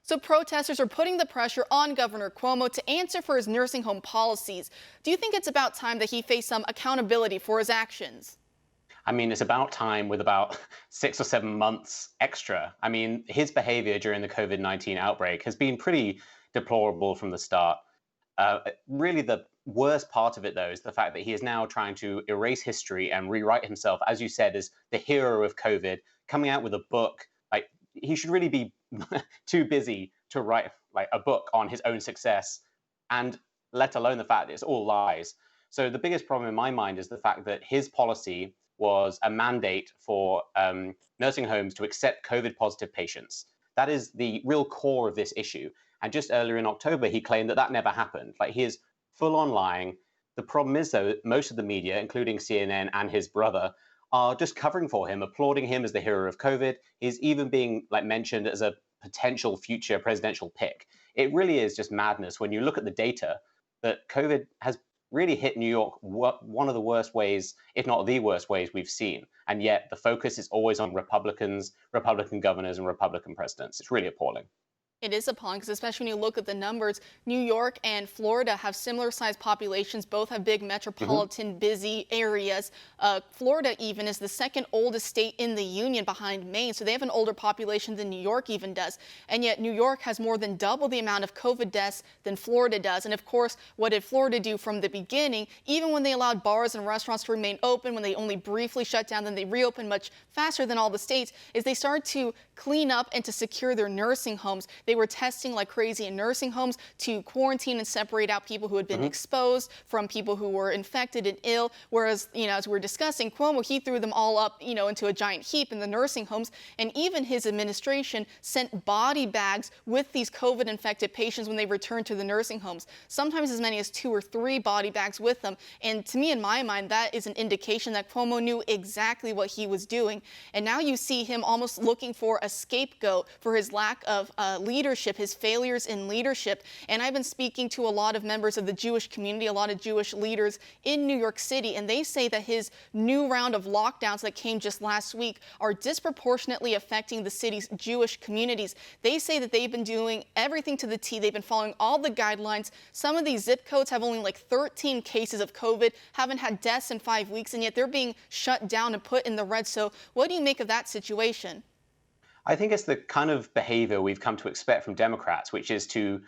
So protesters are putting the pressure on Governor Cuomo to answer for his nursing home policies. Do you think it's about time that he face some accountability for his actions? I mean, it's about time with about 6 or 7 months extra. I mean, his behavior during the COVID-19 outbreak has been pretty deplorable from the start. Really, the worst part of it, though, is the fact that he is now trying to erase history and rewrite himself, as you said, as the hero of COVID, coming out with a book. Like, he should really be too busy to write like a book on his own success, and let alone the fact that it's all lies. So the biggest problem in my mind is the fact that his policy was a mandate for nursing homes to accept COVID positive patients. That is the real core of this issue. And just earlier in October, he claimed that that never happened. Like, he is full on lying. The problem is, though, most of the media, including CNN and his brother, are just covering for him, applauding him as the hero of COVID. He's even being mentioned as a potential future presidential pick. It really is just madness when you look at the data that COVID has really hit New York one of the worst ways, if not the worst ways we've seen. And yet the focus is always on Republicans, Republican governors, and Republican presidents. It's really appalling. It is appalling because especially when you look at the numbers, New York and Florida have similar sized populations, both have big metropolitan busy areas. Florida even is the second oldest state in the union behind Maine, so they have an older population than New York even does. And yet New York has more than double the amount of COVID deaths than Florida does. And of course, what did Florida do from the beginning? Even when they allowed bars and restaurants to remain open, when they only briefly shut down, then they reopened much faster than all the states, is they started to clean up and to secure their nursing homes. They were testing like crazy in nursing homes to quarantine and separate out people who had been exposed from people who were infected and ill. Whereas, as we were discussing, Cuomo, he threw them all up, into a giant heap in the nursing homes. And even his administration sent body bags with these COVID infected patients when they returned to the nursing homes, sometimes as many as 2 or 3 body bags with them. And to me, in my mind, that is an indication that Cuomo knew exactly what he was doing. And now you see him almost looking for a scapegoat for his lack of leadership, his failures in leadership. And I've been speaking to a lot of members of the Jewish community, a lot of Jewish leaders in New York City, and they say that his new round of lockdowns that came just last week are disproportionately affecting the city's Jewish communities. They say that they've been doing everything to the T. They've been following all the guidelines. Some of these zip codes have only like 13 cases of COVID, haven't had deaths in 5 weeks, and yet they're being shut down and put in the red. So what do you make of that situation? I think it's the kind of behavior we've come to expect from Democrats, which is to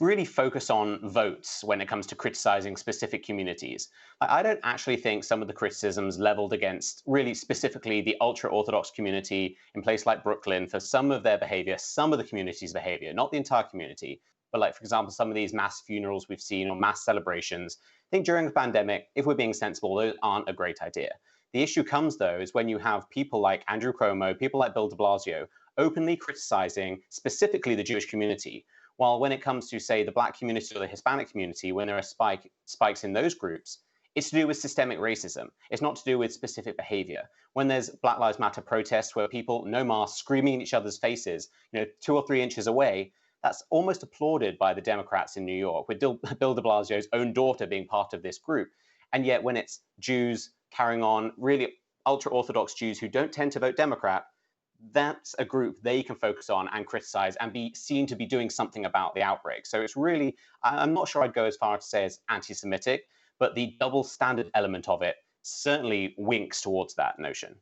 really focus on votes when it comes to criticizing specific communities. I don't actually think some of the criticisms leveled against really specifically the ultra-Orthodox community in places like Brooklyn for some of their behavior, some of the community's behavior, not the entire community, but like, for example, some of these mass funerals we've seen or mass celebrations. I think during the pandemic, if we're being sensible, those aren't a great idea. The issue comes, though, is when you have people like Andrew Cuomo, people like Bill de Blasio, openly criticizing specifically the Jewish community, while when it comes to, say, the Black community or the Hispanic community, when there are spikes in those groups, it's to do with systemic racism. It's not to do with specific behavior. When there's Black Lives Matter protests where people, no masks, screaming in each other's faces, 2 or 3 inches away, that's almost applauded by the Democrats in New York, with Bill de Blasio's own daughter being part of this group. And yet when it's Jews carrying on, really ultra-Orthodox Jews who don't tend to vote Democrat, that's a group they can focus on and criticize and be seen to be doing something about the outbreak. So it's really, I'm not sure I'd go as far as to say it's anti-Semitic, but the double standard element of it certainly winks towards that notion.